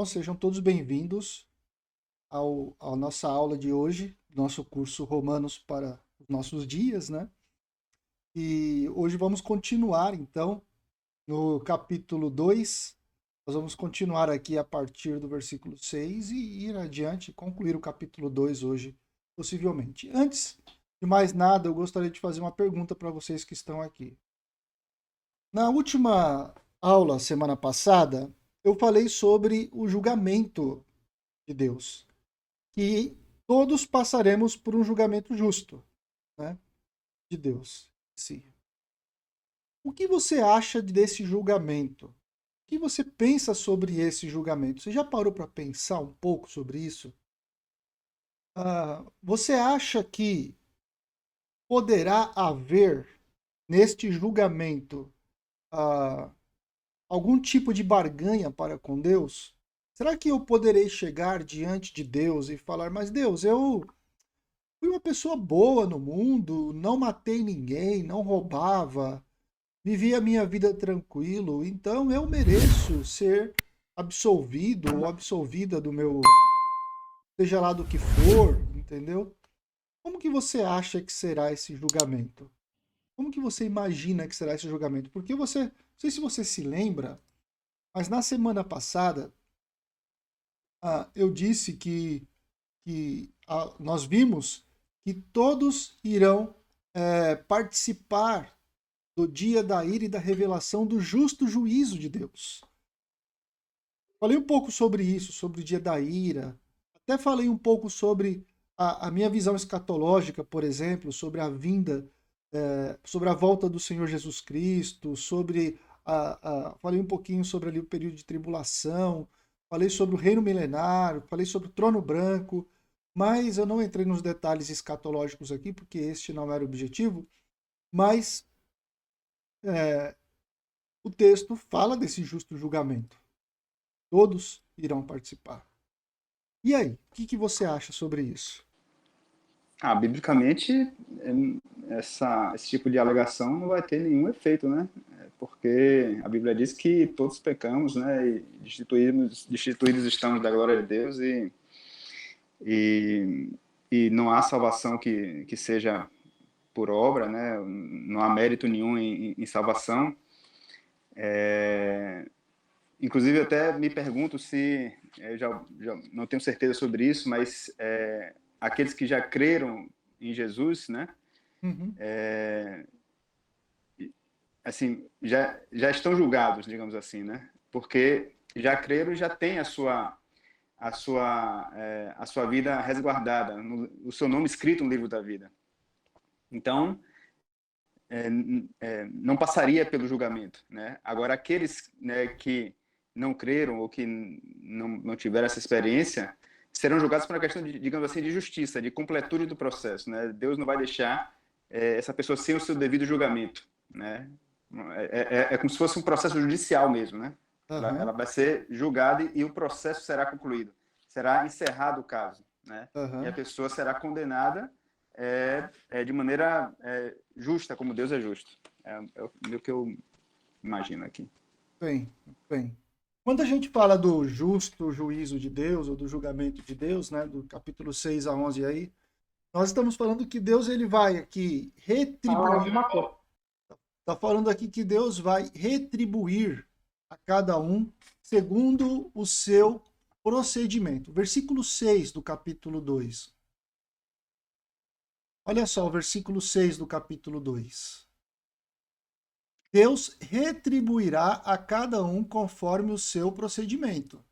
Então, sejam todos bem-vindos à nossa aula de hoje, nosso curso Romanos para os nossos dias, né? E hoje vamos continuar, então, no capítulo 2. Nós vamos continuar aqui a partir do versículo 6 e ir adiante, concluir o capítulo 2 hoje, possivelmente. Antes de mais nada, eu gostaria de fazer uma pergunta para vocês que estão aqui. Na última aula, semana passada, eu falei sobre o julgamento de Deus, que todos passaremos por um julgamento justo, né, de Deus. Sim. O que você acha desse julgamento? O que você pensa sobre esse julgamento? Você já parou para pensar um pouco sobre isso? Você acha que poderá haver neste julgamento ah, algum tipo de barganha para com Deus? Será que eu poderei chegar diante de Deus e falar, mas Deus, eu fui uma pessoa boa no mundo, não matei ninguém, não roubava, vivi a minha vida tranquilo, então eu mereço ser absolvido ou absolvida do meu, seja lá do que for, entendeu? Como que você acha que será esse julgamento? Como que você imagina que será esse julgamento? Porque você, não sei se você se lembra, mas na semana passada eu disse que nós vimos que todos irão participar do dia da ira e da revelação do justo juízo de Deus. Falei um pouco sobre isso, sobre o dia da ira. Até falei um pouco sobre a minha visão escatológica, por exemplo, sobre a vinda, sobre a volta do Senhor Jesus Cristo, sobre falei um pouquinho sobre ali o período de tribulação, falei sobre o reino milenário, falei sobre o trono branco, mas eu não entrei nos detalhes escatológicos aqui, porque este não era o objetivo, mas é, o texto fala desse justo julgamento. Todos irão participar. E aí, o que você acha sobre isso? Biblicamente, esse tipo de alegação não vai ter nenhum efeito, né? Porque a Bíblia diz que todos pecamos, né? E destituídos estamos da glória de Deus e, e não há salvação que seja por obra, né? Não há mérito nenhum em salvação. Inclusive, eu até me pergunto se, eu já não tenho certeza sobre isso, mas aqueles que já creram em Jesus, né? Uhum. Assim, já estão julgados, digamos assim, né? Porque já creram e já têm a sua vida resguardada, o seu nome escrito no livro da vida. Então, não passaria pelo julgamento, né? Agora, aqueles, né, que não creram ou que não tiveram essa experiência serão julgados por uma questão, digamos assim, de justiça, de completude do processo, né? Deus não vai deixar essa pessoa sem o seu devido julgamento, né? É como se fosse um processo judicial mesmo, né? Ela Aham, vai ser julgada e o processo será concluído. Será encerrado o caso, né? E a aham. pessoa será condenada de maneira justa, como Deus é justo. É o que eu imagino aqui. Bem, bem. Quando a gente fala do justo juízo de Deus, ou do julgamento de Deus, né, do capítulo 6 a 11 aí, nós estamos falando que Deus ele vai aqui Falar retribuir, alguma coisa. está falando aqui que Deus vai retribuir a cada um segundo o seu procedimento. Versículo 6 do capítulo 2. Olha só o versículo 6 do capítulo 2. Deus retribuirá a cada um conforme o seu procedimento.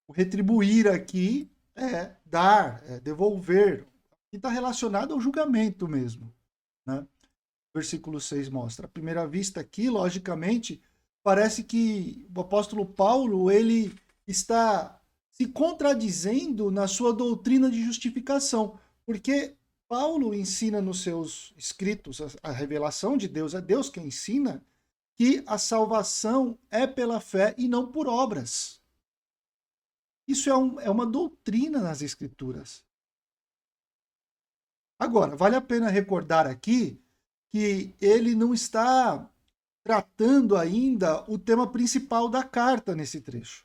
O retribuir aqui é dar, é devolver. E está relacionado ao julgamento mesmo, né? Versículo 6 mostra. À primeira vista aqui, logicamente, parece que o apóstolo Paulo ele está se contradizendo na sua doutrina de justificação, porque Paulo ensina nos seus escritos a revelação de Deus, é Deus quem ensina que a salvação é pela fé e não por obras. Isso é uma doutrina nas escrituras. Agora, vale a pena recordar aqui que ele não está tratando ainda o tema principal da carta nesse trecho.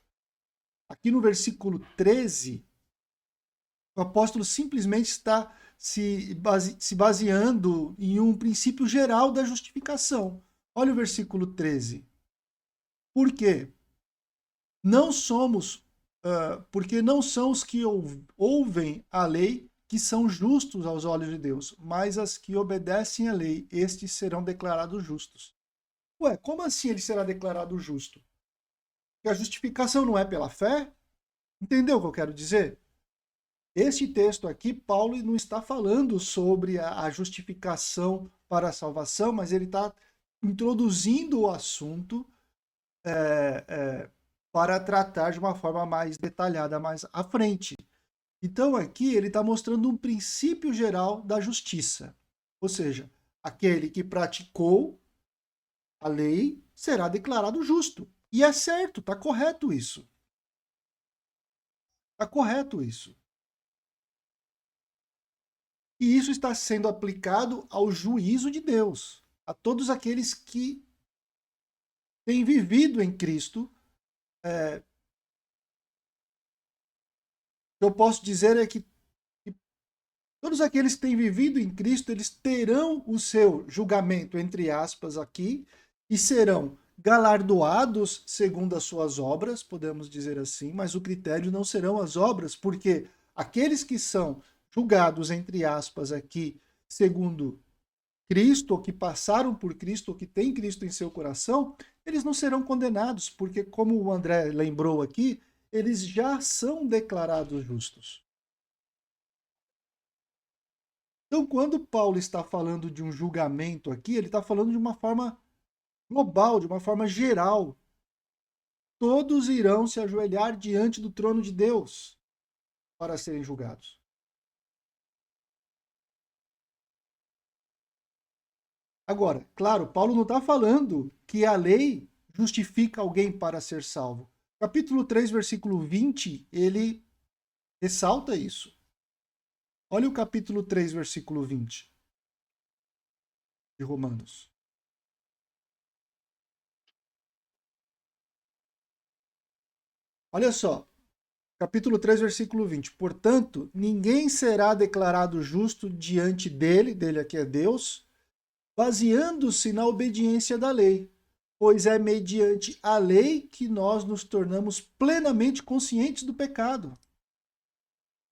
Aqui no versículo 13, o apóstolo simplesmente está se baseando em um princípio geral da justificação. Olha o versículo 13. Por quê? Não somos, porque não são os que ouvem a lei que são justos aos olhos de Deus, mas as que obedecem à lei, estes serão declarados justos. Ué, como assim ele será declarado justo? Porque a justificação não é pela fé? Entendeu o que eu quero dizer? Este texto aqui, Paulo não está falando sobre a justificação para a salvação, mas ele está introduzindo o assunto para tratar de uma forma mais detalhada mais à frente. Então aqui ele está mostrando um princípio geral da justiça. Ou seja, aquele que praticou a lei será declarado justo. E é certo, está correto isso. Está correto isso. E isso está sendo aplicado ao juízo de Deus, a todos aqueles que têm vivido em Cristo. O que eu posso dizer é que todos aqueles que têm vivido em Cristo, eles terão o seu julgamento, entre aspas, aqui, e serão galardoados segundo as suas obras, podemos dizer assim, mas o critério não serão as obras, porque aqueles que são julgados, entre aspas, aqui, segundo Cristo, ou que passaram por Cristo, ou que têm Cristo em seu coração, eles não serão condenados, porque, como o André lembrou aqui, eles já são declarados justos. Então, quando Paulo está falando de um julgamento aqui, ele está falando de uma forma global, de uma forma geral. Todos irão se ajoelhar diante do trono de Deus para serem julgados. Agora, claro, Paulo não está falando que a lei justifica alguém para ser salvo. Capítulo 3, versículo 20, ele ressalta isso. Olha o capítulo 3, versículo 20 de Romanos. Olha só, capítulo 3, versículo 20. Portanto, ninguém será declarado justo diante dele aqui é Deus, baseando-se na obediência da lei, pois é mediante a lei que nós nos tornamos plenamente conscientes do pecado.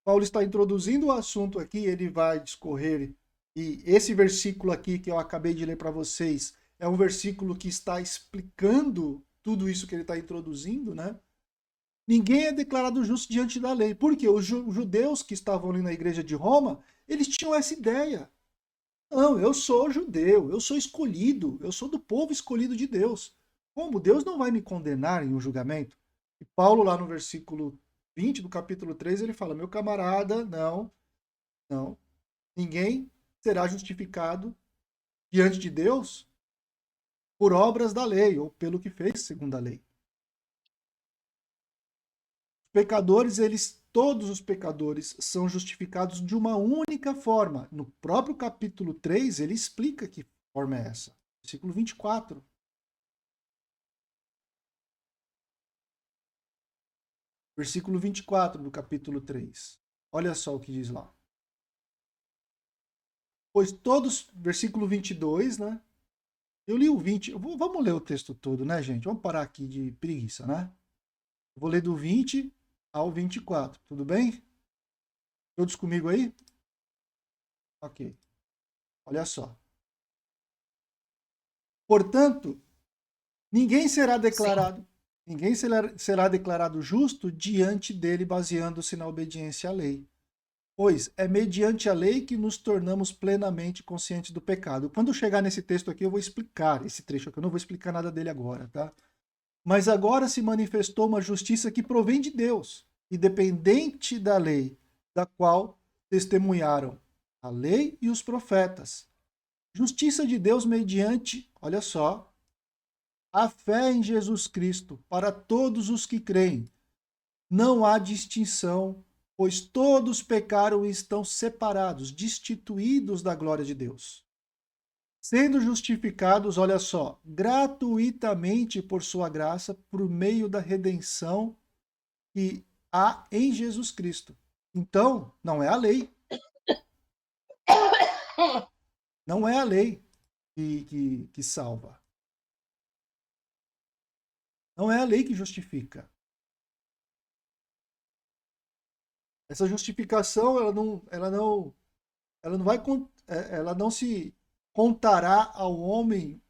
Paulo está introduzindo o assunto aqui, ele vai discorrer, e esse versículo aqui que eu acabei de ler para vocês é um versículo que está explicando tudo isso que ele está introduzindo, né? Ninguém é declarado justo diante da lei. Por quê? Os judeus que estavam ali na igreja de Roma, eles tinham essa ideia. Não, eu sou judeu, eu sou escolhido, eu sou do povo escolhido de Deus. Como? Deus não vai me condenar em um julgamento? E Paulo, lá no versículo 20 do capítulo 3, ele fala: meu camarada, não, não. Ninguém será justificado diante de Deus por obras da lei ou pelo que fez segundo a lei. Pecadores, todos os pecadores são justificados de uma única forma. No próprio capítulo 3, ele explica que forma é essa. Versículo 24. Versículo 24 do capítulo 3. Olha só o que diz lá. Pois todos, versículo 22, né? Eu li o 20. Vamos ler o texto todo, né, gente? Vamos parar aqui de preguiça, né? Eu vou ler do 20 ao 24, tudo bem? Todos comigo aí? Ok. Olha só. Portanto, ninguém será declarado, ninguém será declarado justo diante dele baseando-se na obediência à lei. Pois é mediante a lei que nos tornamos plenamente conscientes do pecado. Quando eu chegar nesse texto aqui, eu vou explicar esse trecho aqui. Eu não vou explicar nada dele agora, tá? Mas agora se manifestou uma justiça que provém de Deus, independente da lei, da qual testemunharam a lei e os profetas. Justiça de Deus mediante, olha só, a fé em Jesus Cristo para todos os que creem. Não há distinção, pois todos pecaram e estão separados, destituídos da glória de Deus. Sendo justificados, olha só, gratuitamente por sua graça, por meio da redenção que há em Jesus Cristo. Então, não é a lei. Não é a lei que salva. Não é a lei que justifica. Essa justificação, ela não vai, ela não se contará ao homem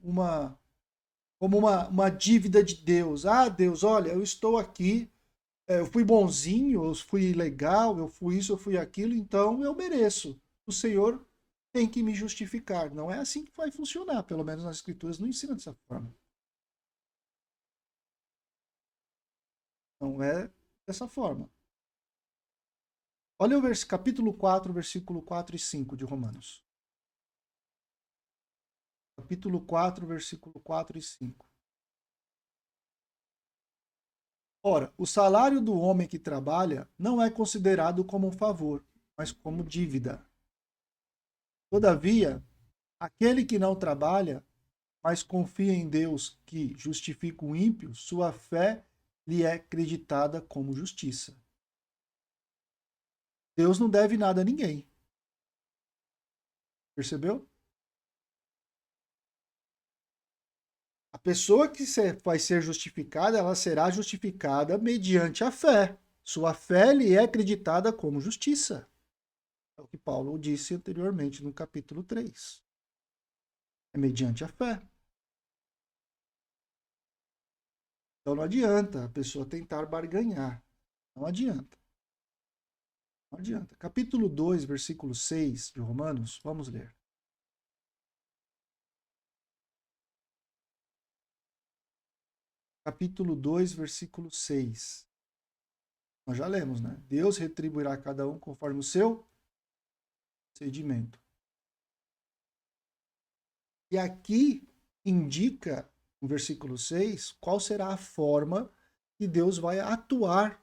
como uma dívida de Deus. Ah, Deus, olha, eu estou aqui, eu fui bonzinho, eu fui legal, eu fui isso, eu fui aquilo, então eu mereço. O Senhor tem que me justificar. Não é assim que vai funcionar, pelo menos nas Escrituras não ensina dessa forma. Não é dessa forma. Olha o capítulo 4, versículo 4 e 5 de Romanos. Capítulo 4, versículo 4 e 5. Ora, o salário do homem que trabalha não é considerado como um favor, mas como dívida. Todavia, aquele que não trabalha, mas confia em Deus que justifica o ímpio, sua fé lhe é creditada como justiça. Deus não deve nada a ninguém. Percebeu? A pessoa que vai ser justificada, ela será justificada mediante a fé. Sua fé lhe é acreditada como justiça. É o que Paulo disse anteriormente no capítulo 3. É mediante a fé. Então não adianta a pessoa tentar barganhar. Não adianta. Não adianta. Capítulo 2, versículo 6 de Romanos, vamos ler. Capítulo 2, versículo 6. Nós já lemos, né? Deus retribuirá a cada um conforme o seu procedimento. E aqui indica, no versículo 6, qual será a forma que Deus vai atuar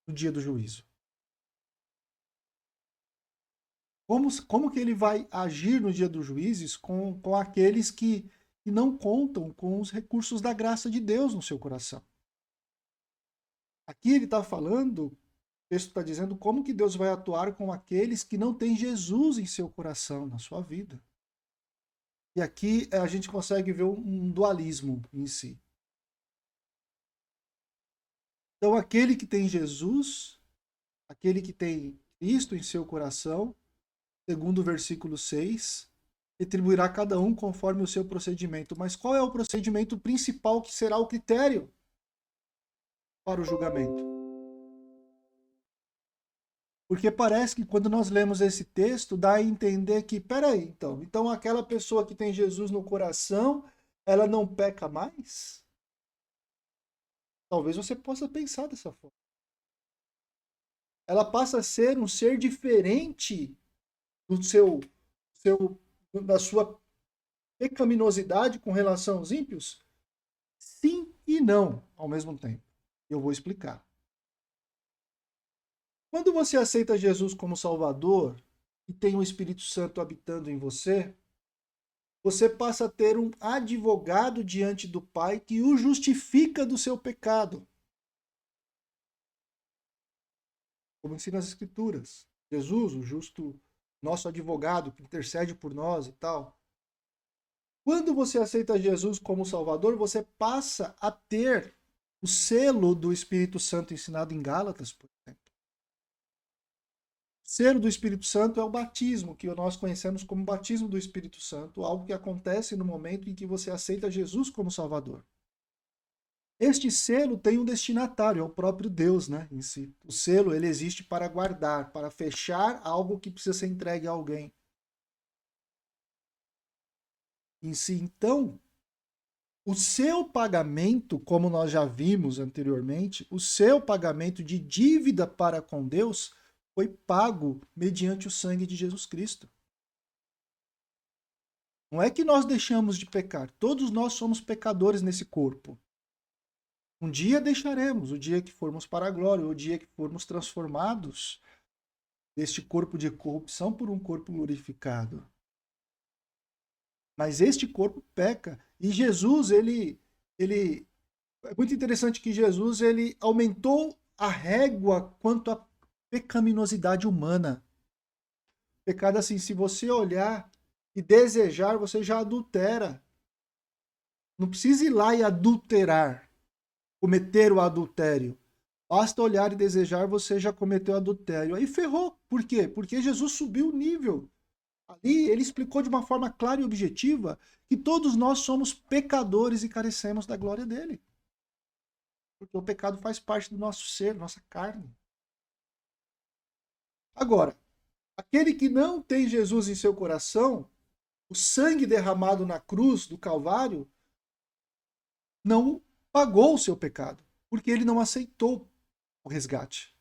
no dia do juízo. Como que ele vai agir no dia dos juízes com aqueles que não contam com os recursos da graça de Deus no seu coração? Aqui ele está falando, o texto está dizendo como que Deus vai atuar com aqueles que não têm Jesus em seu coração, na sua vida. E aqui a gente consegue ver um dualismo em si. Então, aquele que tem Jesus, aquele que tem Cristo em seu coração, segundo o versículo 6, retribuirá cada um conforme o seu procedimento. Mas qual é o procedimento principal que será o critério para o julgamento? Porque parece que quando nós lemos esse texto, dá a entender que, peraí, então aquela pessoa que tem Jesus no coração, ela não peca mais? Talvez você possa pensar dessa forma. Ela passa a ser um ser diferente do da sua pecaminosidade com relação aos ímpios? Sim e não ao mesmo tempo. Eu vou explicar. Quando você aceita Jesus como Salvador e tem o Espírito Santo habitando em você, você passa a ter um advogado diante do Pai que o justifica do seu pecado. Como ensina as Escrituras. Jesus, o justo, nosso advogado que intercede por nós e tal. Quando você aceita Jesus como Salvador, você passa a ter o selo do Espírito Santo ensinado em Gálatas, por exemplo. O selo do Espírito Santo é o batismo, que nós conhecemos como batismo do Espírito Santo, algo que acontece no momento em que você aceita Jesus como Salvador. Este selo tem um destinatário, é o próprio Deus, né, em si. O selo, ele existe para guardar, para fechar algo que precisa ser entregue a alguém. Em si, então, o seu pagamento, como nós já vimos anteriormente, o seu pagamento de dívida para com Deus foi pago mediante o sangue de Jesus Cristo. Não é que nós deixamos de pecar, todos nós somos pecadores nesse corpo. Um dia deixaremos, o dia que formos para a glória, o dia que formos transformados deste corpo de corrupção por um corpo glorificado. Mas este corpo peca. E Jesus, ele é muito interessante que Jesus ele aumentou a régua quanto à pecaminosidade humana. Pecado assim, se você olhar e desejar, você já adultera. Não precisa ir lá e adulterar, cometer o adultério. Basta olhar e desejar, você já cometeu adultério. Aí ferrou. Por quê? Porque Jesus subiu o nível. Ali ele explicou de uma forma clara e objetiva que todos nós somos pecadores e carecemos da glória dele. Porque o pecado faz parte do nosso ser, nossa carne. Agora, aquele que não tem Jesus em seu coração, o sangue derramado na cruz do Calvário não pagou o seu pecado, porque ele não aceitou o resgate.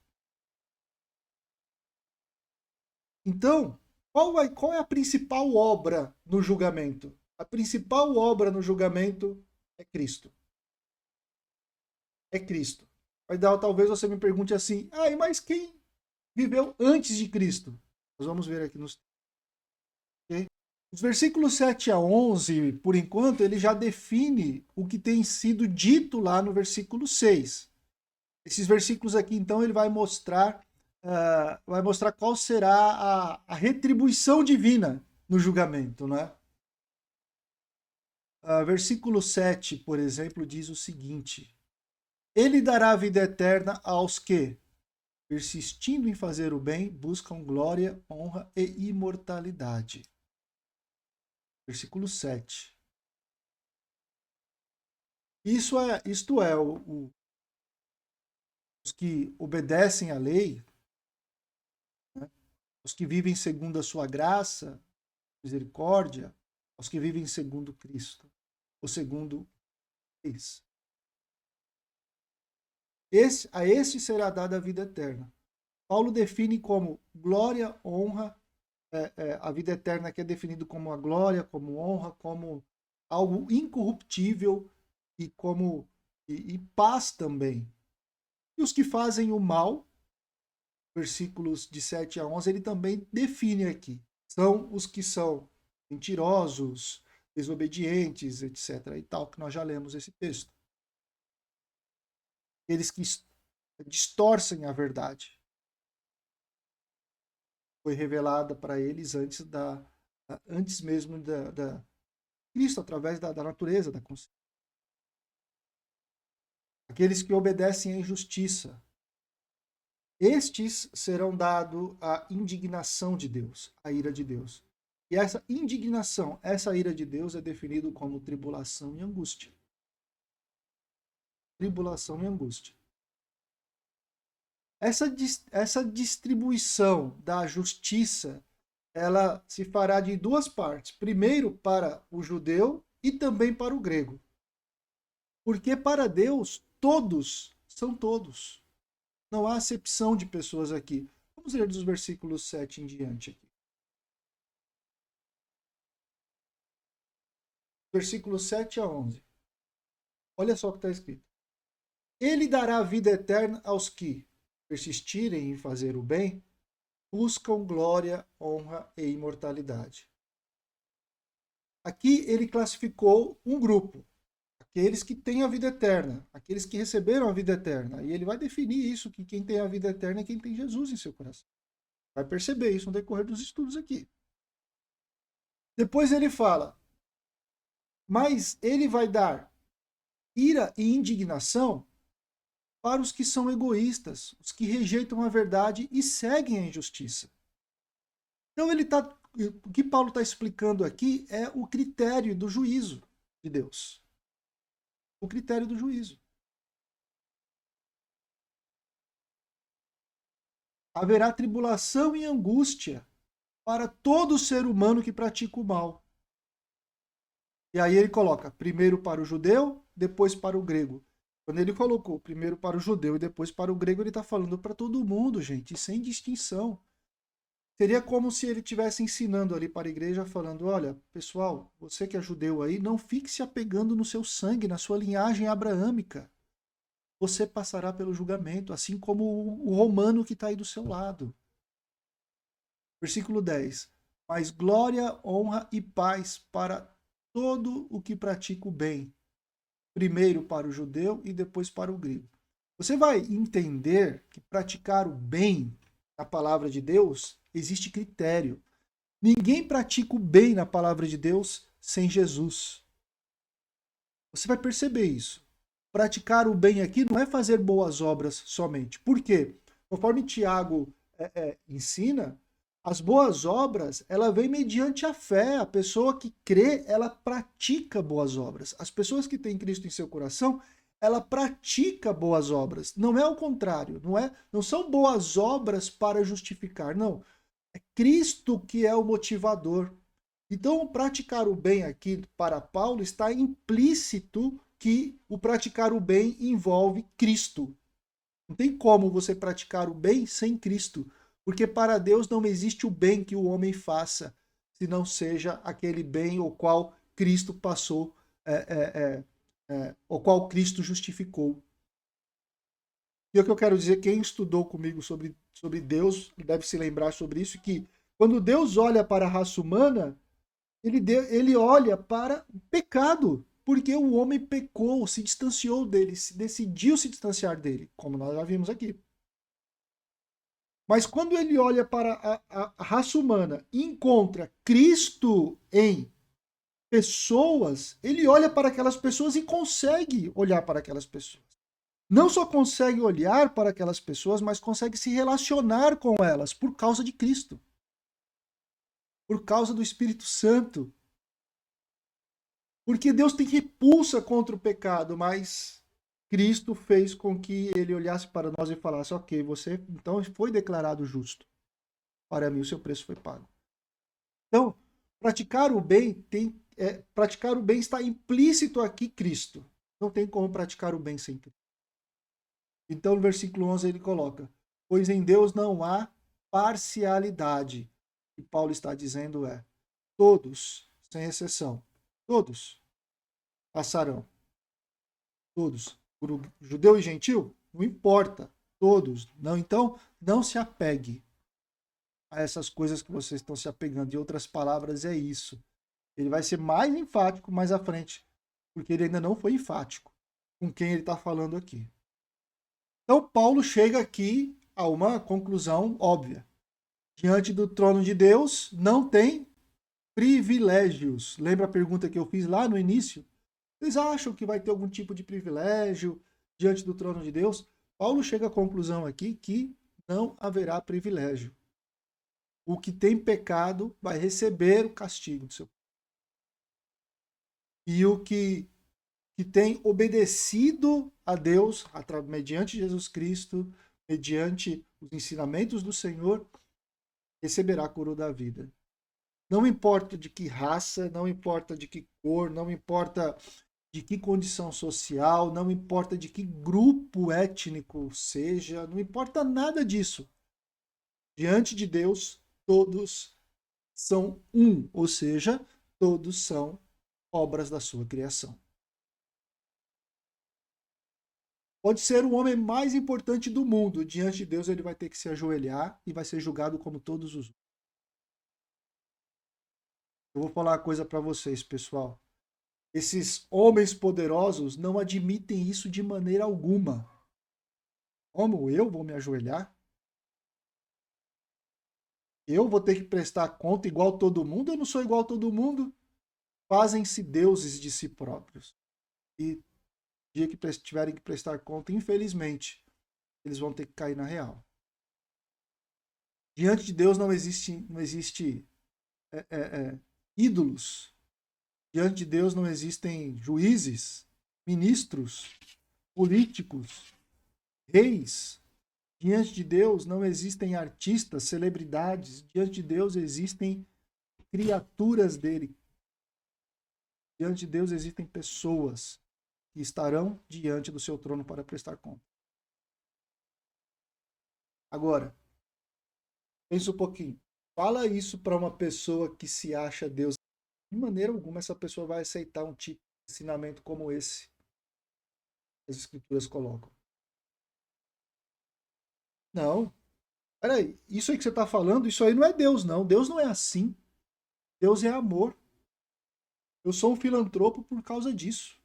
Então, qual é a principal obra no julgamento? A principal obra no julgamento é Cristo. É Cristo. Talvez você me pergunte assim, mas quem viveu antes de Cristo? Nós vamos ver aqui nos... Okay? Os versículos 7 a 11, por enquanto, ele já define o que tem sido dito lá no versículo 6. Esses versículos aqui, então, ele vai mostrar qual será a retribuição divina no julgamento, né? Versículo 7, por exemplo, diz o seguinte: Ele dará a vida eterna aos que, persistindo em fazer o bem, buscam glória, honra e imortalidade. Versículo 7. Isto é, os que obedecem à lei, né? Os que vivem segundo a sua graça, misericórdia, os que vivem segundo Cristo, ou segundo Cristo. A este será dada a vida eterna. Paulo define como glória, honra, a vida eterna que é definido como a glória, como honra, como algo incorruptível e como e paz também. E os que fazem o mal, versículos de 7 a 11, ele também define aqui. São os que são mentirosos, desobedientes, etc. e tal, que nós já lemos esse texto. Eles que distorcem a verdade. Foi revelada para eles antes mesmo da Cristo, através da natureza, da consciência. Aqueles que obedecem à injustiça. Estes serão dados à indignação de Deus, à ira de Deus. E essa indignação, essa ira de Deus é definido como tribulação e angústia. Tribulação e angústia. Essa distribuição da justiça, ela se fará de duas partes. Primeiro para o judeu e também para o grego. Porque para Deus, todos são todos. Não há acepção de pessoas aqui. Vamos ler dos versículos 7 em diante aqui. Versículos 7 a 11. Olha só o que está escrito. Ele dará vida eterna aos que persistirem em fazer o bem, buscam glória, honra e imortalidade. Aqui ele classificou um grupo, aqueles que têm a vida eterna, aqueles que receberam a vida eterna. E ele vai definir isso, que quem tem a vida eterna é quem tem Jesus em seu coração. Vai perceber isso no decorrer dos estudos aqui. Depois ele fala, mas ele vai dar ira e indignação para os que são egoístas, os que rejeitam a verdade e seguem a injustiça. Então o que Paulo está explicando aqui é o critério do juízo de Deus. O critério do juízo. Haverá tribulação e angústia para todo ser humano que pratica o mal. E aí ele coloca primeiro para o judeu, depois para o grego. Quando ele colocou primeiro para o judeu e depois para o grego, ele está falando para todo mundo, gente, sem distinção. Seria como se ele estivesse ensinando ali para a igreja, falando, olha, pessoal, você que é judeu aí, não fique se apegando no seu sangue, na sua linhagem abraâmica. Você passará pelo julgamento, assim como o romano que está aí do seu lado. Versículo 10. Mas glória, honra e paz para todo o que pratica o bem, primeiro para o judeu e depois para o grego. Você vai entender que praticar o bem na palavra de Deus existe critério. Ninguém pratica o bem na palavra de Deus sem Jesus. Você vai perceber isso. Praticar o bem aqui não é fazer boas obras somente. Por quê? Conforme Tiago ensina, as boas obras, ela vem mediante a fé. A pessoa que crê, ela pratica boas obras. As pessoas que têm Cristo em seu coração, ela pratica boas obras. Não é o contrário, não são boas obras para justificar, não. É Cristo que é o motivador. Então, praticar o bem aqui para Paulo está implícito que o praticar o bem envolve Cristo. Não tem como você praticar o bem sem Cristo, porque para Deus não existe o bem que o homem faça, se não seja aquele bem o qual Cristo passou, o qual Cristo justificou. E o que eu quero dizer, quem estudou comigo sobre Deus deve se lembrar sobre isso, que quando Deus olha para a raça humana, ele olha para o pecado, porque o homem pecou, se distanciou dele, decidiu se distanciar dele, como nós já vimos aqui. Mas quando ele olha para a raça humana e encontra Cristo em pessoas, ele olha para aquelas pessoas e consegue olhar para aquelas pessoas. Não só consegue olhar para aquelas pessoas, mas consegue se relacionar com elas por causa de Cristo, por causa do Espírito Santo. Porque Deus tem repulsa contra o pecado, mas Cristo fez com que ele olhasse para nós e falasse: ok, você então foi declarado justo. Para mim, o seu preço foi pago. Então, praticar o bem está implícito aqui Cristo. Não tem como praticar o bem sem Cristo. Então, no versículo 11 ele coloca: pois em Deus não há parcialidade. O que Paulo está dizendo é: todos, sem exceção, todos passarão. Todos. Judeu e gentil? Não importa. Todos. Não, então, não se apegue a essas coisas que vocês estão se apegando. Em outras palavras, é isso. Ele vai ser mais enfático mais à frente, porque ele ainda não foi enfático com quem ele está falando aqui. Então, Paulo chega aqui a uma conclusão óbvia. Diante do trono de Deus, não tem privilégios. Lembra a pergunta que eu fiz lá no início? Vocês acham que vai ter algum tipo de privilégio diante do trono de Deus? Paulo chega à conclusão aqui que não haverá privilégio. O que tem pecado vai receber o castigo do seu. E o que tem obedecido a Deus, mediante Jesus Cristo, mediante os ensinamentos do Senhor, receberá a coroa da vida. Não importa de que raça, não importa de que cor, não importa de que condição social, não importa de que grupo étnico seja, não importa nada disso. Diante de Deus, todos são um, ou seja, todos são obras da sua criação. Pode ser o homem mais importante do mundo, diante de Deus ele vai ter que se ajoelhar e vai ser julgado como todos os outros. Eu vou falar uma coisa para vocês, pessoal. Esses homens poderosos não admitem isso de maneira alguma. Como eu vou me ajoelhar? Eu vou ter que prestar conta igual todo mundo? Eu não sou igual a todo mundo. Fazem-se deuses de si próprios. E dia que tiverem que prestar conta, infelizmente, eles vão ter que cair na real. Diante de Deus não existe ídolos. Diante de Deus não existem juízes, ministros, políticos, reis. Diante de Deus não existem artistas, celebridades. Diante de Deus existem criaturas dele. Diante de Deus existem pessoas que estarão diante do seu trono para prestar conta. Agora, pensa um pouquinho. Fala isso para uma pessoa que se acha Deus. De maneira alguma essa pessoa vai aceitar um tipo de ensinamento como esse que as escrituras colocam. Não. Peraí, isso aí que você está falando, isso aí não é Deus, não. Deus não é assim. Deus é amor. Eu sou um filantropo por causa disso.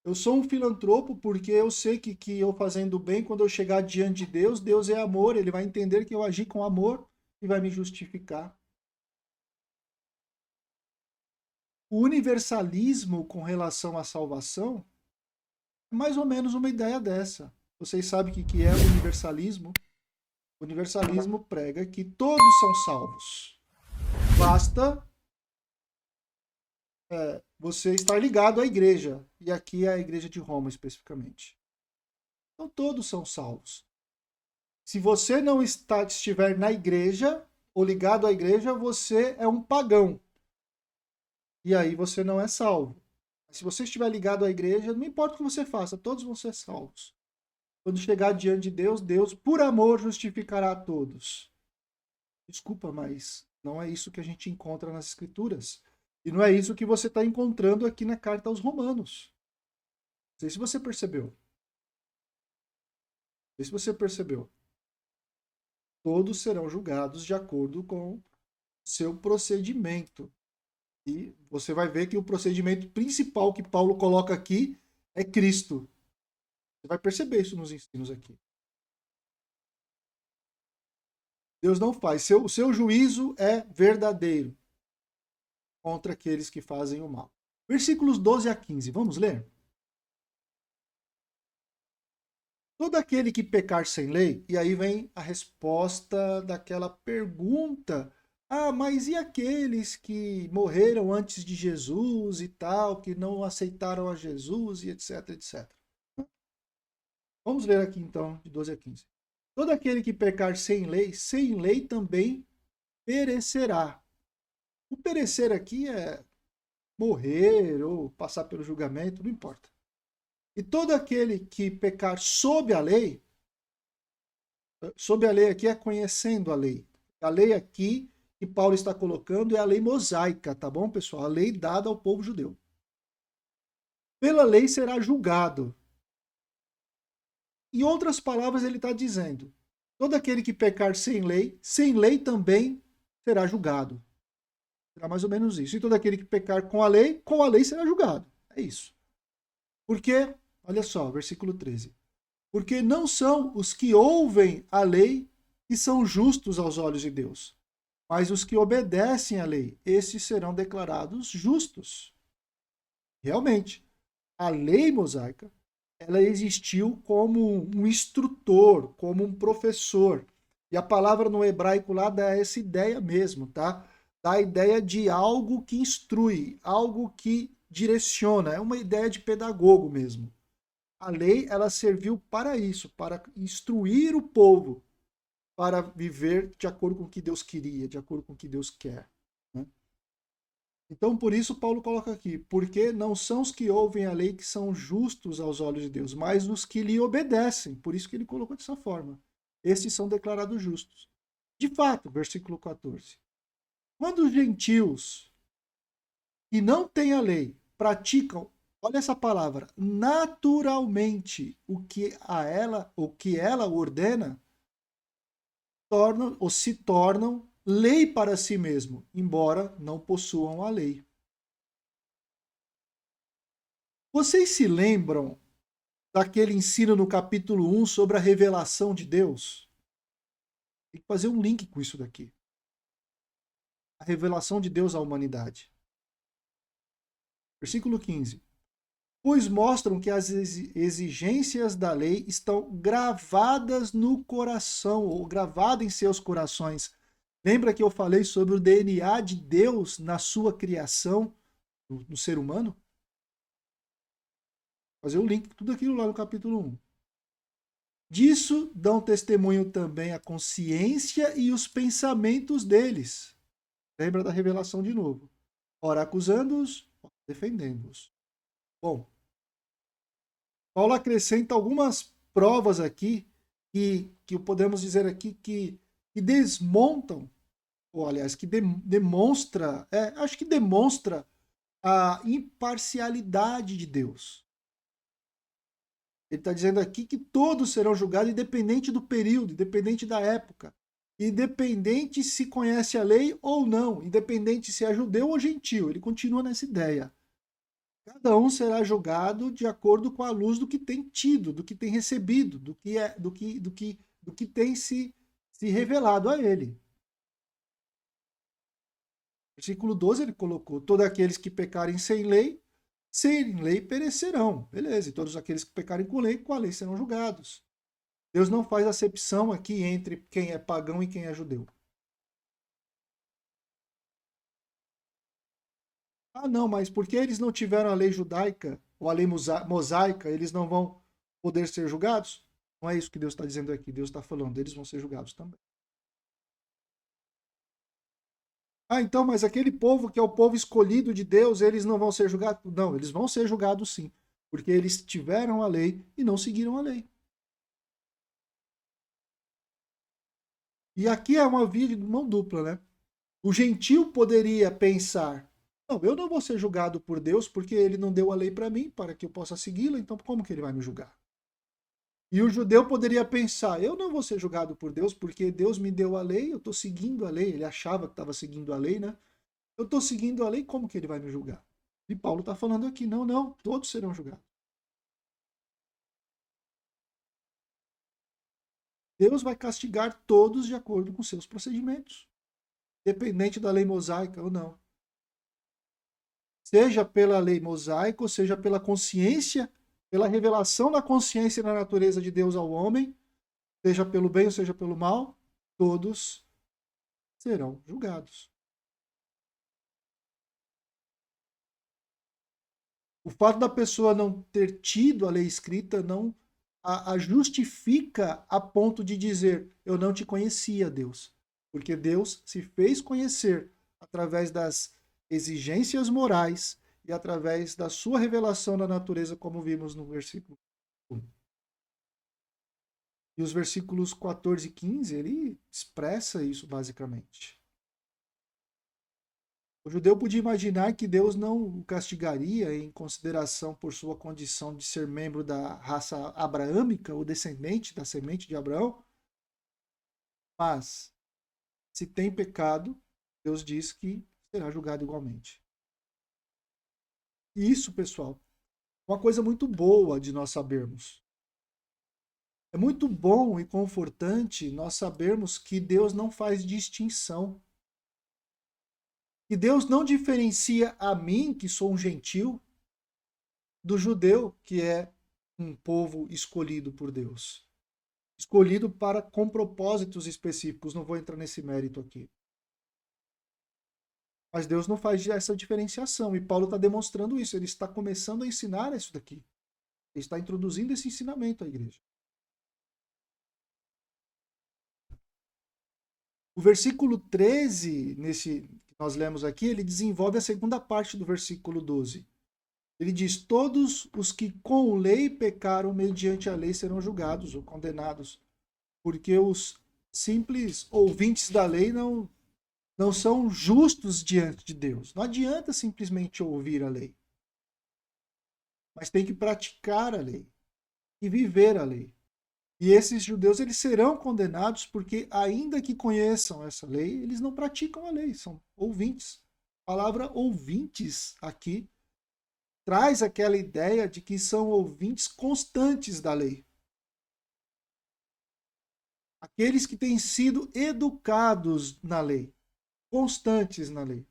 Eu sou um filantropo porque eu sei que eu fazendo bem, quando eu chegar diante de Deus, Deus é amor, ele vai entender que eu agi com amor e vai me justificar. O universalismo com relação à salvação é mais ou menos uma ideia dessa. Vocês sabem o que é o universalismo? O universalismo prega que todos são salvos. Basta você estar ligado à igreja. E aqui é a igreja de Roma especificamente. Então todos são salvos. Se você não estiver na igreja ou ligado à igreja, você é um pagão. E aí você não é salvo. Se você estiver ligado à igreja, não importa o que você faça, todos vão ser salvos. Quando chegar diante de Deus, Deus, por amor, justificará a todos. Desculpa, mas não é isso que a gente encontra nas Escrituras. E não é isso que você está encontrando aqui na carta aos Romanos. Não sei se você percebeu. Não sei se você percebeu. Todos serão julgados de acordo com seu procedimento. E você vai ver que o procedimento principal que Paulo coloca aqui é Cristo. Você vai perceber isso nos ensinos aqui. Deus não faz. O seu juízo é verdadeiro contra aqueles que fazem o mal. Versículos 12 a 15. Vamos ler? Todo aquele que pecar sem lei, e aí vem a resposta daquela pergunta: ah, mas e aqueles que morreram antes de Jesus e tal, que não aceitaram a Jesus e etc, etc. Vamos ler aqui então, de 12 a 15. Todo aquele que pecar sem lei também perecerá. O perecer aqui é morrer ou passar pelo julgamento, não importa. E todo aquele que pecar sob a lei aqui é conhecendo a lei. A lei aqui que Paulo está colocando é a lei mosaica, tá bom, pessoal? A lei dada ao povo judeu. Pela lei será julgado. Em outras palavras, ele está dizendo: todo aquele que pecar sem lei também será julgado. Será mais ou menos isso. E todo aquele que pecar com a lei será julgado. É isso. Porque, olha só, versículo 13. Porque não são os que ouvem a lei que são justos aos olhos de Deus, mas os que obedecem à lei, esses serão declarados justos. Realmente, a lei mosaica, ela existiu como um instrutor, como um professor. E a palavra no hebraico lá dá essa ideia mesmo, tá? Dá a ideia de algo que instrui, algo que direciona, é uma ideia de pedagogo mesmo. A lei, ela serviu para isso, para instruir o povo, para viver de acordo com o que Deus queria, de acordo com o que Deus quer. Né? Então, por isso, Paulo coloca aqui: porque não são os que ouvem a lei que são justos aos olhos de Deus, mas os que lhe obedecem. Por isso que ele colocou dessa forma. Estes são declarados justos. De fato, versículo 14. Quando os gentios que não têm a lei praticam, olha essa palavra, naturalmente o que ela ordena, tornam ou se tornam lei para si mesmo, embora não possuam a lei. Vocês se lembram daquele ensino no capítulo 1 sobre a revelação de Deus? Tem que fazer um link com isso daqui. A revelação de Deus à humanidade. Versículo 15. Pois mostram que as exigências da lei estão gravadas no coração, ou gravadas em seus corações. Lembra que eu falei sobre o DNA de Deus na sua criação, no ser humano? Fazer o link, tudo aquilo lá no capítulo 1. Disso dão testemunho também a consciência e os pensamentos deles. Lembra da revelação de novo. Ora acusando-os, ora defendendo-os. Bom, Paulo acrescenta algumas provas aqui que podemos dizer aqui que desmontam, ou aliás, que demonstra, acho que demonstra a imparcialidade de Deus. Ele está dizendo aqui que todos serão julgados, independente do período, independente da época, independente se conhece a lei ou não, independente se é judeu ou gentil. Ele continua nessa ideia. Cada um será julgado de acordo com a luz do que tem tido, do que tem recebido, do que tem se revelado a ele. Versículo 12 ele colocou: todos aqueles que pecarem sem lei perecerão. Beleza, e todos aqueles que pecarem com a lei serão julgados. Deus não faz acepção aqui entre quem é pagão e quem é judeu. Ah, não, mas porque eles não tiveram a lei judaica ou a lei mosaica, eles não vão poder ser julgados? Não é isso que Deus está dizendo aqui. Deus está falando, eles vão ser julgados também. Ah, então, mas aquele povo que é o povo escolhido de Deus, eles não vão ser julgados? Não, eles vão ser julgados sim, porque eles tiveram a lei e não seguiram a lei. E aqui é uma via de mão dupla, né? O gentio poderia pensar: não, eu não vou ser julgado por Deus porque ele não deu a lei para mim, para que eu possa segui-la, então como que ele vai me julgar? E o judeu poderia pensar: eu não vou ser julgado por Deus porque Deus me deu a lei, eu estou seguindo a lei. Ele achava que estava seguindo a lei, né? Eu estou seguindo a lei, como que ele vai me julgar? E Paulo está falando aqui: não, não, todos serão julgados. Deus vai castigar todos de acordo com seus procedimentos, independente da lei mosaica ou não. Seja pela lei mosaica, ou seja pela consciência, pela revelação da consciência e da natureza de Deus ao homem, seja pelo bem ou seja pelo mal, todos serão julgados. O fato da pessoa não ter tido a lei escrita não a justifica a ponto de dizer: eu não te conhecia, Deus. Porque Deus se fez conhecer através das exigências morais e através da sua revelação da natureza, como vimos no versículo 1. E os versículos 14 e 15, ele expressa isso basicamente. O judeu podia imaginar que Deus não o castigaria em consideração por sua condição de ser membro da raça abraâmica, ou descendente da semente de Abraão, mas se tem pecado, Deus diz que será julgado igualmente. E isso, pessoal, é uma coisa muito boa de nós sabermos. É muito bom e confortante nós sabermos que Deus não faz distinção. Que Deus não diferencia a mim, que sou um gentil, do judeu, que é um povo escolhido por Deus. Escolhido com propósitos específicos. Não vou entrar nesse mérito aqui. Mas Deus não faz essa diferenciação. E Paulo está demonstrando isso. Ele está começando a ensinar isso daqui. Ele está introduzindo esse ensinamento à igreja. O versículo 13, nesse que nós lemos aqui, ele desenvolve a segunda parte do versículo 12. Ele diz: todos os que com lei pecaram mediante a lei serão julgados ou condenados, porque os simples ouvintes da lei não são justos diante de Deus. Não adianta simplesmente ouvir a lei, mas tem que praticar a lei e viver a lei. E esses judeus eles serão condenados porque, ainda que conheçam essa lei, eles não praticam a lei, são ouvintes. A palavra ouvintes aqui traz aquela ideia de que são ouvintes constantes da lei. Aqueles que têm sido educados na lei, constantes na lei.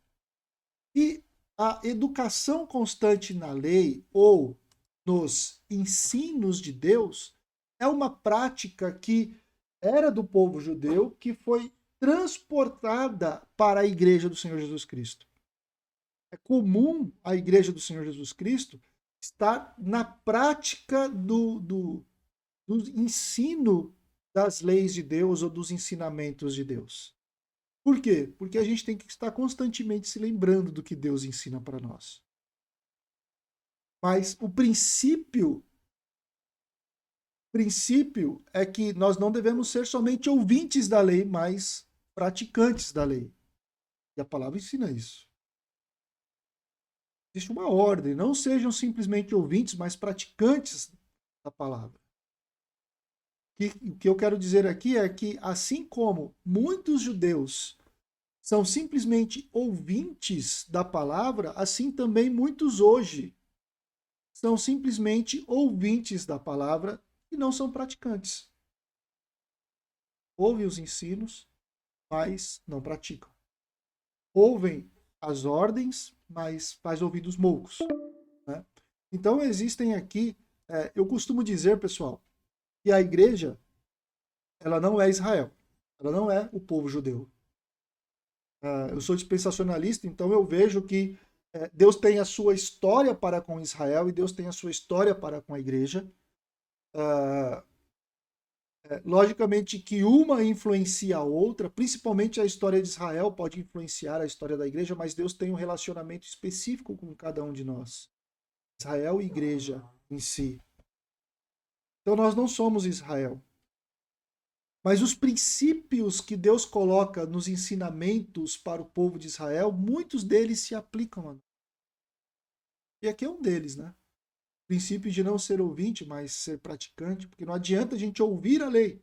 E a educação constante na lei ou nos ensinos de Deus é uma prática que era do povo judeu, que foi transportada para a igreja do Senhor Jesus Cristo. É comum a igreja do Senhor Jesus Cristo estar na prática do ensino das leis de Deus ou dos ensinamentos de Deus. Por quê? Porque a gente tem que estar constantemente se lembrando do que Deus ensina para nós. Mas o princípio é que nós não devemos ser somente ouvintes da lei, mas praticantes da lei. E a palavra ensina isso. Existe uma ordem, não sejam simplesmente ouvintes, mas praticantes da palavra. O que eu quero dizer aqui é que, assim como muitos judeus são simplesmente ouvintes da palavra, assim também muitos hoje são simplesmente ouvintes da palavra e não são praticantes. Ouvem os ensinos, mas não praticam. Ouvem as ordens, mas faz ouvidos moucos, né? Então existem aqui, eu costumo dizer, pessoal, que a igreja, ela não é Israel, ela não é o povo judeu. Eu sou dispensacionalista, então eu vejo que Deus tem a sua história para com Israel e Deus tem a sua história para com a igreja. Logicamente que uma influencia a outra, principalmente a história de Israel pode influenciar a história da igreja, mas Deus tem um relacionamento específico com cada um de nós. Israel e igreja em si. Então nós não somos Israel. Mas os princípios que Deus coloca nos ensinamentos para o povo de Israel, muitos deles se aplicam a nós. E aqui é um deles, né? O princípio de não ser ouvinte, mas ser praticante, porque não adianta a gente ouvir a lei.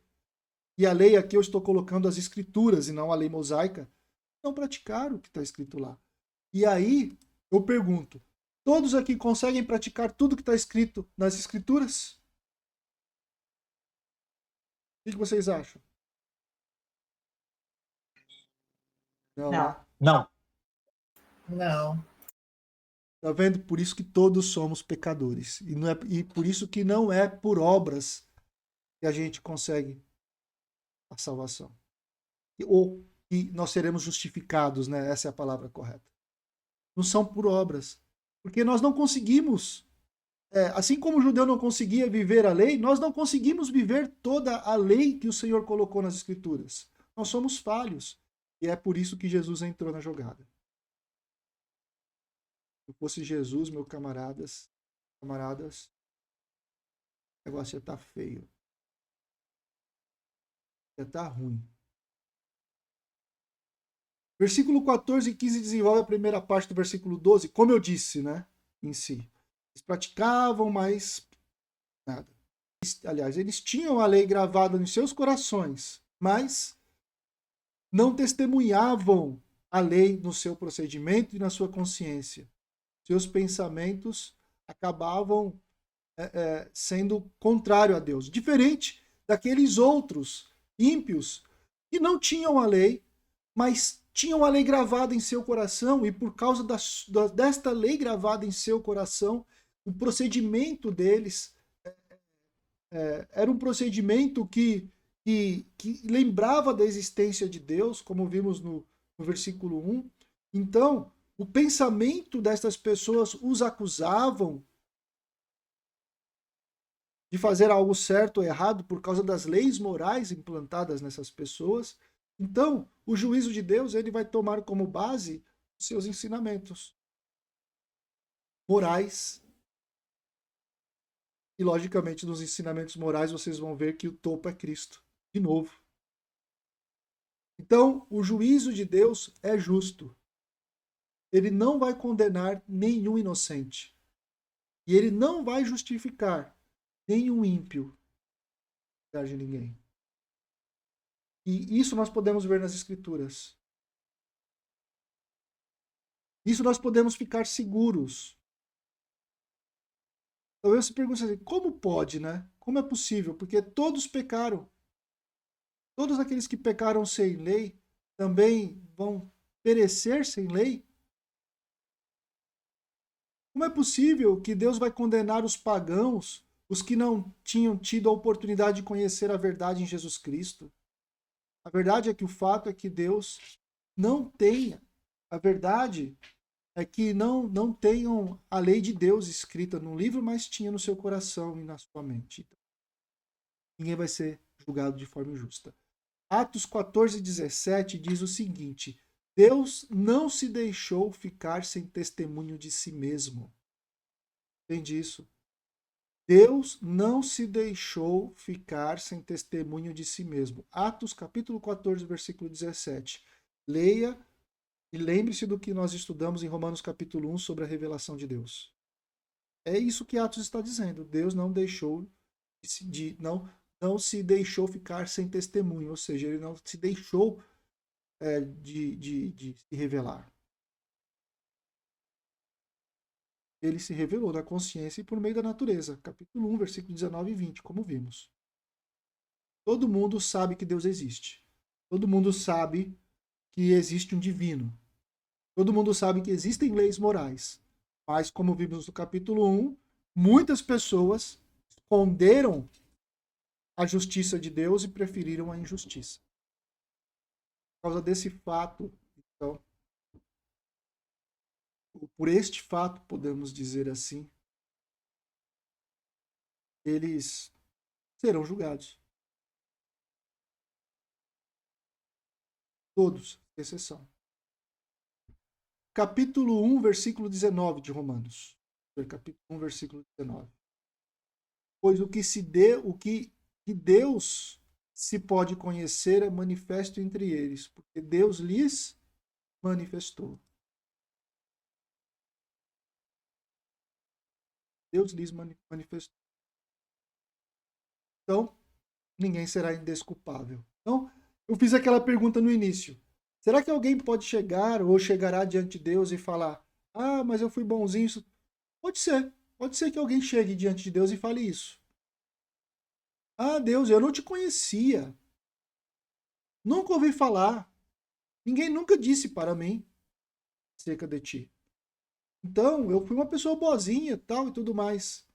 E a lei aqui eu estou colocando as escrituras e não a lei mosaica, não praticar o que está escrito lá. E aí eu pergunto, todos aqui conseguem praticar tudo que está escrito nas escrituras? O que vocês acham? Não, né? Não. Não. Não. Tá vendo? Por isso que todos somos pecadores. E por isso que não é por obras que a gente consegue a salvação. Ou que nós seremos justificados, né? Essa é a palavra correta. Não são por obras. Porque nós não conseguimos, assim como o judeu não conseguia viver a lei, nós não conseguimos viver toda a lei que o Senhor colocou nas Escrituras. Nós somos falhos. E é por isso que Jesus entrou na jogada. Se fosse Jesus, meus camaradas, o negócio ia estar feio. Ia estar ruim. Versículo 14 e 15 desenvolve a primeira parte do versículo 12, como eu disse, né? Em si. Eles praticavam, mas nada. Aliás, eles tinham a lei gravada nos seus corações, mas não testemunhavam a lei no seu procedimento e na sua consciência. Seus pensamentos acabavam sendo contrário a Deus. Diferente daqueles outros ímpios que não tinham a lei, mas tinham a lei gravada em seu coração, e por causa desta lei gravada em seu coração, o procedimento deles era um procedimento que lembrava da existência de Deus, como vimos no versículo 1. Então, o pensamento destas pessoas os acusavam de fazer algo certo ou errado por causa das leis morais implantadas nessas pessoas. Então, o juízo de Deus ele vai tomar como base os seus ensinamentos morais. E, logicamente, nos ensinamentos morais vocês vão ver que o topo é Cristo. De novo. Então, o juízo de Deus é justo. Ele não vai condenar nenhum inocente. E ele não vai justificar nenhum ímpio de ninguém. E isso nós podemos ver nas Escrituras. Isso nós podemos ficar seguros. Talvez você pergunte assim, como pode, né? Como é possível? Porque todos pecaram. Todos aqueles que pecaram sem lei também vão perecer sem lei? Como é possível que Deus vai condenar os pagãos, os que não tinham tido a oportunidade de conhecer a verdade em Jesus Cristo? A verdade é que o fato é que Deus não tem. A verdade é que não tenham a lei de Deus escrita no livro, mas tinha no seu coração e na sua mente. Ninguém vai ser julgado de forma injusta. Atos 14:17 diz o seguinte: Deus não se deixou ficar sem testemunho de si mesmo. Entende isso? Deus não se deixou ficar sem testemunho de si mesmo. Atos capítulo 14, versículo 17. Leia e lembre-se do que nós estudamos em Romanos capítulo 1 sobre a revelação de Deus. É isso que Atos está dizendo. Deus não deixou não se deixou ficar sem testemunho, ou seja, ele não se deixou de se revelar. ele se revelou na consciência e por meio da natureza. Capítulo 1, versículo 19 e 20, como vimos. Todo mundo sabe que Deus existe. Todo mundo sabe que existe um divino. Todo mundo sabe que existem leis morais. Mas, como vimos no capítulo 1, muitas pessoas esconderam a justiça de Deus e preferiram a injustiça. Por causa desse fato, então, por este fato, podemos dizer assim, eles serão julgados. Todos, sem exceção. Capítulo 1, versículo 19 de Romanos. Capítulo 1, versículo 19. Pois o que Deus se pode conhecer é manifesto entre eles, porque Deus lhes manifestou. Deus lhes manifestou. Então, ninguém será indesculpável. Então, eu fiz aquela pergunta no início. Será que alguém pode chegar ou chegará diante de Deus e falar: ah, mas eu fui bonzinho? Pode ser. Pode ser que alguém chegue diante de Deus e fale isso. Ah, Deus, eu não te conhecia. Nunca ouvi falar. Ninguém nunca disse para mim acerca de ti. Então, eu fui uma pessoa boazinha, tal e tudo mais.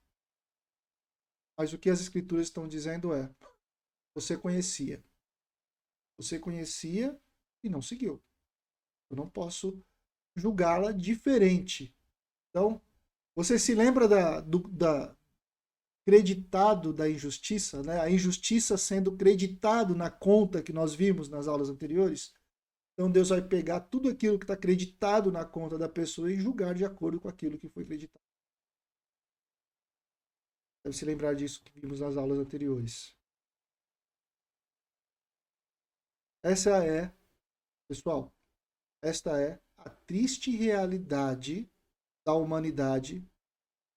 Mas o que as escrituras estão dizendo é: você conhecia. Você conhecia e não seguiu. Eu não posso julgá-la diferente. Então, você se lembra da creditado da injustiça, né? A injustiça sendo creditado na conta que nós vimos nas aulas anteriores? Então Deus vai pegar tudo aquilo que está creditado na conta da pessoa e julgar de acordo com aquilo que foi creditado. Deve se lembrar disso que vimos nas aulas anteriores. Pessoal, esta é a triste realidade da humanidade,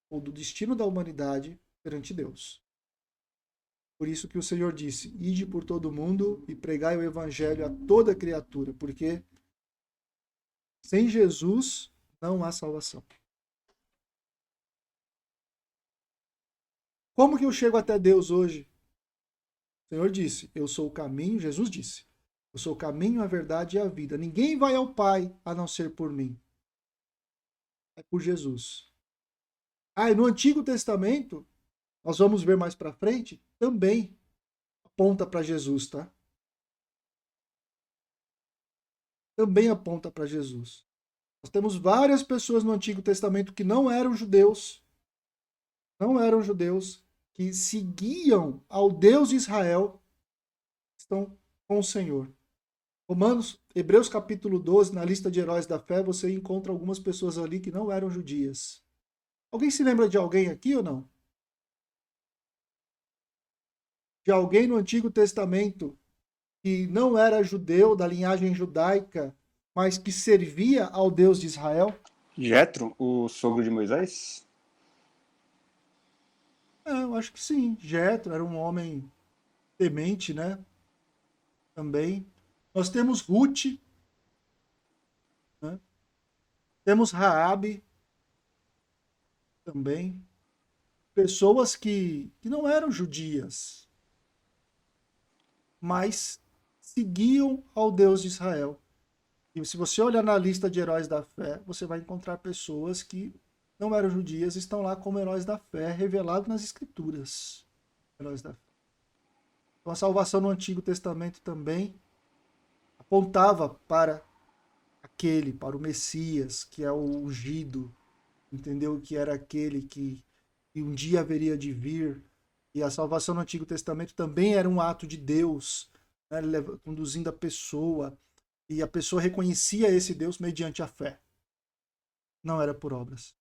ou do destino da humanidade perante Deus. Por isso que o Senhor disse: ide por todo mundo e pregai o evangelho a toda criatura, porque sem Jesus não há salvação. Como que eu chego até Deus hoje? O Senhor disse: eu sou o caminho. Jesus disse: eu sou o caminho, a verdade e a vida. Ninguém vai ao Pai a não ser por mim. É por Jesus. Ah, e no Antigo Testamento, nós vamos ver mais para frente, também aponta para Jesus, tá? Também aponta para Jesus. Nós temos várias pessoas no Antigo Testamento que não eram judeus, que seguiam ao Deus de Israel, estão com o Senhor. Hebreus capítulo 12, na lista de heróis da fé, você encontra algumas pessoas ali que não eram judias. Alguém se lembra de alguém aqui ou não? De alguém no Antigo Testamento que não era judeu, da linhagem judaica, mas que servia ao Deus de Israel? Jetro, o sogro de Moisés? Eu acho que sim. Jetro era um homem temente, né? Também. Nós temos Ruth, né? Temos Raabe também. Pessoas que não eram judias, mas seguiam ao Deus de Israel. E se você olhar na lista de heróis da fé, você vai encontrar pessoas que não eram judias e estão lá como heróis da fé, revelados nas Escrituras. Heróis da fé. Então a salvação no Antigo Testamento também apontava para para o Messias, que é o ungido, entendeu? Que era aquele que um dia haveria de vir. E a salvação no Antigo Testamento também era um ato de Deus, né? Conduzindo a pessoa. E a pessoa reconhecia esse Deus mediante a fé. Não era por obras.